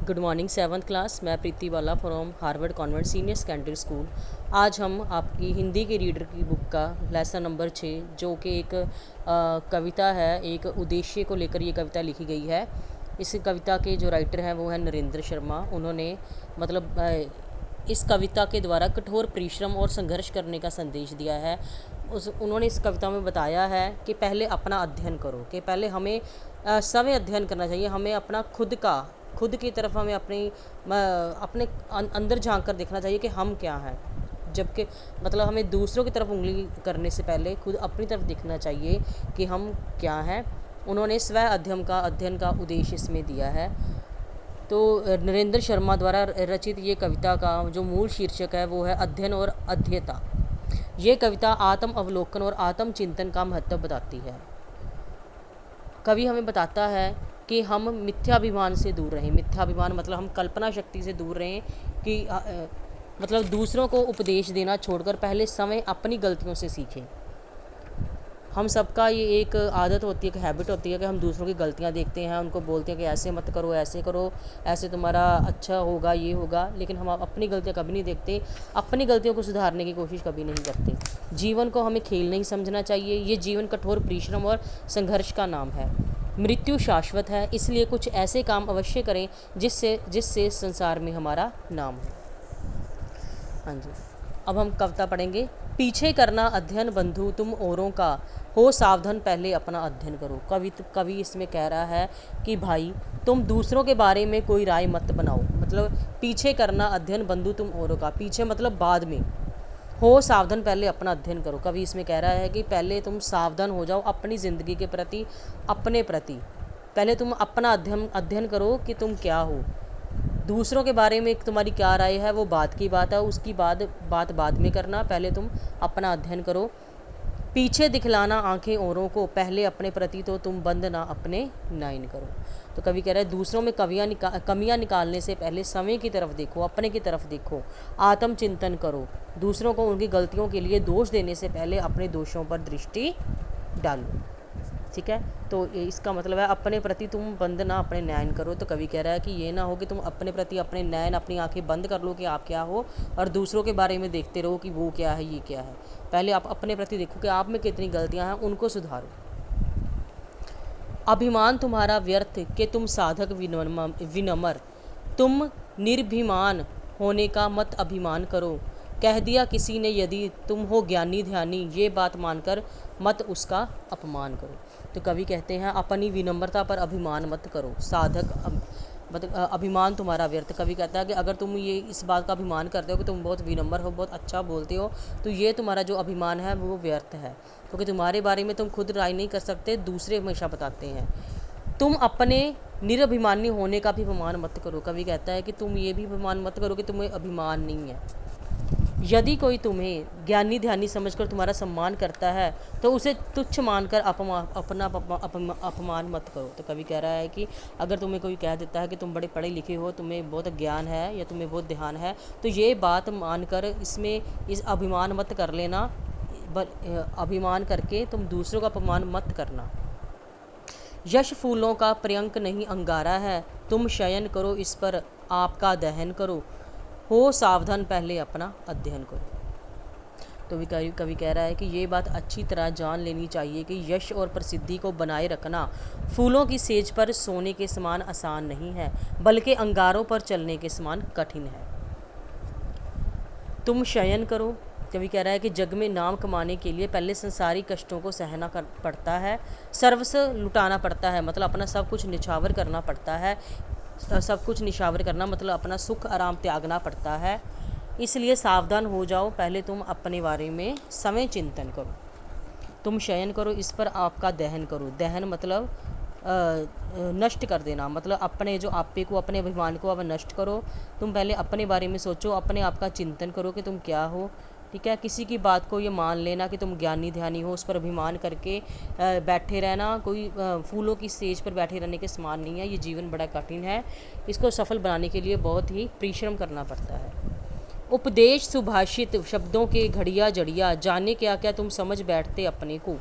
Good morning seventh class. मैं प्रीति वाला from Harvard convent senior secondary school. आज हम आपकी हिंदी के रीडर की बुक का लेसन नंबर 6 जो कि एक कविता है, एक उद्देश्य को लेकर ये कविता लिखी गई है। इस कविता के जो राइटर हैं वो है नरेंद्र शर्मा। उन्होंने इस कविता के द्वारा कठोर परिश्रम और संघर्ष करने का संदेश दिया है। उन्होंने इस कविता में बताया है कि पहले अपना अध्ययन करो, कि पहले हमें समय अध्ययन करना चाहिए। हमें अपना खुद की तरफ हमें अपने अंदर झांक कर देखना चाहिए कि हम क्या हैं, जबकि हमें दूसरों की तरफ उंगली करने से पहले खुद अपनी तरफ देखना चाहिए कि हम क्या हैं। उन्होंने स्व अध्ययन का उद्देश्य इसमें दिया है। तो नरेंद्र शर्मा द्वारा रचित ये कविता का जो मूल शीर्षक है वो है अध्ययन और अध्येता। ये कविता आत्म अवलोकन और आत्म चिंतन का महत्व बताती है। कवि हमें बताता है कि हम मिथ्याभिमान से दूर रहें। मिथ्याभिमान मतलब हम कल्पना शक्ति से दूर रहें, कि दूसरों को उपदेश देना छोड़कर पहले समय अपनी गलतियों से सीखें। हम सबका ये एक आदत होती है, एक हैबिट होती है कि हम दूसरों की गलतियां देखते हैं, उनको बोलते हैं कि ऐसे मत करो, ऐसे करो, ऐसे तुम्हारा अच्छा होगा, ये होगा, लेकिन हम अपनी गलतियां कभी नहीं देखते, अपनी गलतियों को सुधारने की कोशिश कभी नहीं करते। जीवन को हमें खेल नहीं समझना चाहिए। ये जीवन कठोर परिश्रम और संघर्ष का नाम है। मृत्यु शाश्वत है, इसलिए कुछ ऐसे काम अवश्य करें जिससे संसार में हमारा नाम हो। हाँ जी, अब हम कविता पढ़ेंगे। पीछे करना अध्ययन बंधु तुम औरों का, हो सावधान पहले अपना अध्ययन करो। कवि इसमें कह रहा है कि भाई तुम दूसरों के बारे में कोई राय मत बनाओ। पीछे करना अध्ययन बंधु तुम औरों का, पीछे बाद में, हो सावधान पहले अपना अध्ययन करो। कवि इसमें कह रहा है कि पहले तुम सावधान हो जाओ अपनी ज़िंदगी के प्रति, अपने प्रति। पहले तुम अपना अध्ययन करो कि तुम क्या हो। दूसरों के बारे में तुम्हारी क्या राय है वो बात की बात है, उसकी बात बाद में करना। पहले तुम अपना अध्ययन करो। पीछे दिखलाना आंखें औरों को, पहले अपने प्रति तो तुम बंद ना अपने नाइन करो। तो कवि कह रहा है दूसरों में कमियां निकालने से पहले समय की तरफ देखो, अपने की तरफ देखो, आत्मचिंतन करो। दूसरों को उनकी गलतियों के लिए दोष देने से पहले अपने दोषों पर दृष्टि डालो। ठीक है, तो इसका मतलब है अपने प्रति तुम बंद ना अपने नयन करो। तो कवि कह रहा है कि ये ना हो कि तुम अपने प्रति अपने नयन, अपनी आंखें बंद कर लो कि आप क्या हो, और दूसरों के बारे में देखते रहो कि वो क्या है, ये क्या है। पहले आप अपने प्रति देखो कि आप में कितनी गलतियां हैं, उनको सुधारो। अभिमान तुम्हारा व्यर्थ कि तुम साधक विनम्र, तुम निर्भिमान होने का मत अभिमान करो। कह दिया किसी ने यदि तुम हो ज्ञानी ध्यानी, ये बात मानकर मत उसका अपमान करो। तो कवि कहते हैं अपनी विनम्रता पर अभिमान मत करो। अभिमान तुम्हारा व्यर्थ। कवि कहता है कि अगर तुम ये इस बात का अभिमान करते हो कि तुम बहुत विनम्र हो, बहुत अच्छा बोलते हो, तो ये तुम्हारा जो अभिमान है वो व्यर्थ है, क्योंकि तुम्हारे बारे में तुम खुद राय नहीं कर सकते, दूसरे हमेशा बताते हैं। तुम अपने निरभिमानी होने का भी अभिमान मत करो। कवि कहता है कि तुम ये भी अभिमान मत करो कि तुम्हें अभिमान नहीं है। यदि कोई तुम्हें ज्ञानी ध्यानी समझकर तुम्हारा सम्मान करता है तो उसे तुच्छ मानकर अपना अपमान मत करो। तो कवि कह रहा है कि अगर तुम्हें कोई कह देता है कि तुम बड़े पढ़े लिखे हो, तुम्हें बहुत ज्ञान है या तुम्हें बहुत ध्यान है, तो ये बात मानकर इस अभिमान मत कर लेना। अभिमान करके तुम दूसरों का अपमान मत करना। यश फूलों का पर्यंक नहीं अंगारा है, तुम शयन करो इस पर आपका दहन करो। हो सावधान पहले अपना अध्ययन करो। तो कवि कह रहा है कि ये बात अच्छी तरह जान लेनी चाहिए कि यश और प्रसिद्धि को बनाए रखना फूलों की सेज पर सोने के समान आसान नहीं है, बल्कि अंगारों पर चलने के समान कठिन है। तुम शयन करो। कवि कह रहा है कि जग में नाम कमाने के लिए पहले संसारी कष्टों को सहना पड़ता है, सर्वस्व लुटाना पड़ता है, अपना सब कुछ निछावर करना पड़ता है। सब कुछ निछावर करना अपना सुख आराम त्यागना पड़ता है। इसलिए सावधान हो जाओ, पहले तुम अपने बारे में समय चिंतन करो। तुम शयन करो इस पर आपका दहन करो। दहन नष्ट कर देना, अपने जो आपे को, अपने अभिमान को अब नष्ट करो। तुम पहले अपने बारे में सोचो, अपने आप का चिंतन करो कि तुम क्या हो। ठीक है, किसी की बात को ये मान लेना कि तुम ज्ञानी ध्यानी हो, उस पर अभिमान करके बैठे रहना कोई फूलों की स्टेज पर बैठे रहने के समान नहीं है। ये जीवन बड़ा कठिन है, इसको सफल बनाने के लिए बहुत ही परिश्रम करना पड़ता है। उपदेश सुभाषित शब्दों के घड़िया जड़िया, जाने क्या क्या तुम समझ बैठते अपने को।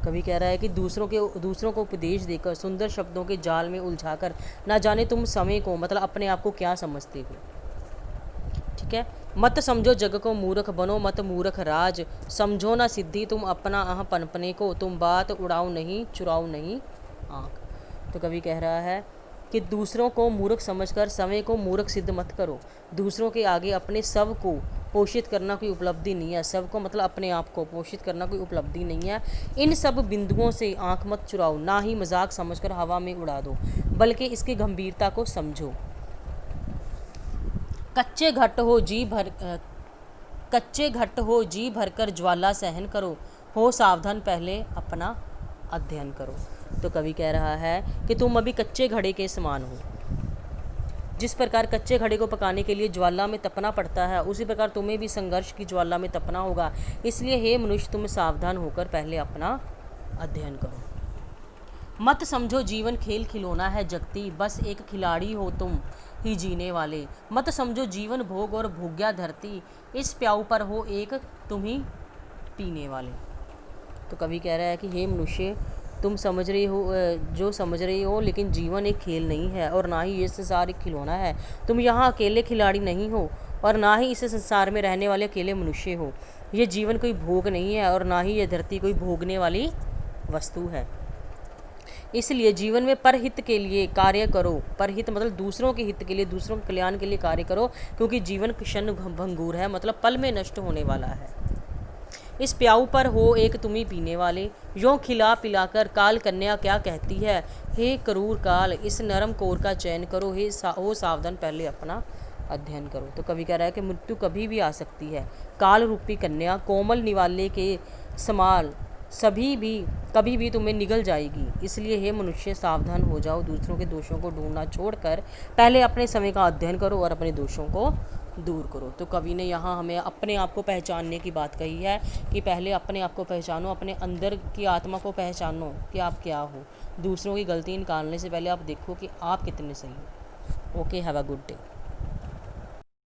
कवि कह रहा है कि दूसरों को उपदेश देकर, सुंदर शब्दों के जाल में उलझाकर, ना जाने तुम समय को मतलब अपने आप को क्या समझते हो। ठीक है। मत समझो जग को मूर्ख, बनो मत मूर्ख राज, समझो ना सिद्धि तुम अपना आह पनपने को, तुम बात उड़ाओ नहीं चुराओ नहीं आँख। तो कवि कह रहा है कि दूसरों को मूर्ख समझकर समय को मूर्ख सिद्ध मत करो। दूसरों के आगे अपने सब को पोषित करना कोई उपलब्धि नहीं है। सब को मतलब अपने आप को पोषित करना कोई उपलब्धि नहीं है। इन सब बिंदुओं से आँख मत चुराओ, ना ही मजाक समझकर हवा में उड़ा दो, बल्कि इसकी गंभीरता को समझो। कच्चे घट हो जी भरकर ज्वाला सहन करो, हो सावधान पहले अपना अध्ययन करो। तो कवि कह रहा है कि तुम अभी कच्चे घड़े के समान हो। जिस प्रकार कच्चे घड़े को पकाने के लिए ज्वाला में तपना पड़ता है, उसी प्रकार तुम्हें भी संघर्ष की ज्वाला में तपना होगा। इसलिए हे मनुष्य, तुम सावधान होकर पहले अपना अध्ययन करो। मत समझो जीवन खेल खिलौना है जगती, बस एक खिलाड़ी हो तुम ही जीने वाले। मत समझो जीवन भोग और भोग्या धरती, इस प्याऊ पर हो एक तुम ही पीने वाले। तो कवि कह रहा है कि हे मनुष्य, तुम समझ रहे हो लेकिन जीवन एक खेल नहीं है, और ना ही ये संसार एक खिलौना है। तुम यहाँ अकेले खिलाड़ी नहीं हो, और ना ही इस संसार में रहने वाले अकेले मनुष्य हो। ये जीवन कोई भोग नहीं है, और ना ही ये धरती कोई भोगने वाली वस्तु है। इसलिए जीवन में परहित के लिए कार्य करो। परहित मतलब दूसरों के हित के लिए, दूसरों के कल्याण के लिए कार्य करो, क्योंकि जीवन क्षण भंगुर है, मतलब पल में नष्ट होने वाला है। इस प्याऊ पर हो एक तुम ही पीने वाले, यों खिला पिलाकर काल कन्या क्या कहती है, हे क्रूर काल इस नरम कोर का चयन करो, हो सावधान पहले अपना अध्ययन करो। तो कवि कह रहा है कि मृत्यु कभी भी आ सकती है। काल रूपी कन्या कोमल निवाले के समान कभी भी तुम्हें निगल जाएगी। इसलिए हे मनुष्य, सावधान हो जाओ, दूसरों के दोषों को ढूंढना छोड़कर पहले अपने समय का अध्ययन करो और अपने दोषों को दूर करो। तो कवि ने यहाँ हमें अपने आप को पहचानने की बात कही है कि पहले अपने आप को पहचानो, अपने अंदर की आत्मा को पहचानो कि आप क्या हो। दूसरों की गलती निकालने से पहले आप देखो कि आप कितने सही हो। Okay, have a good day.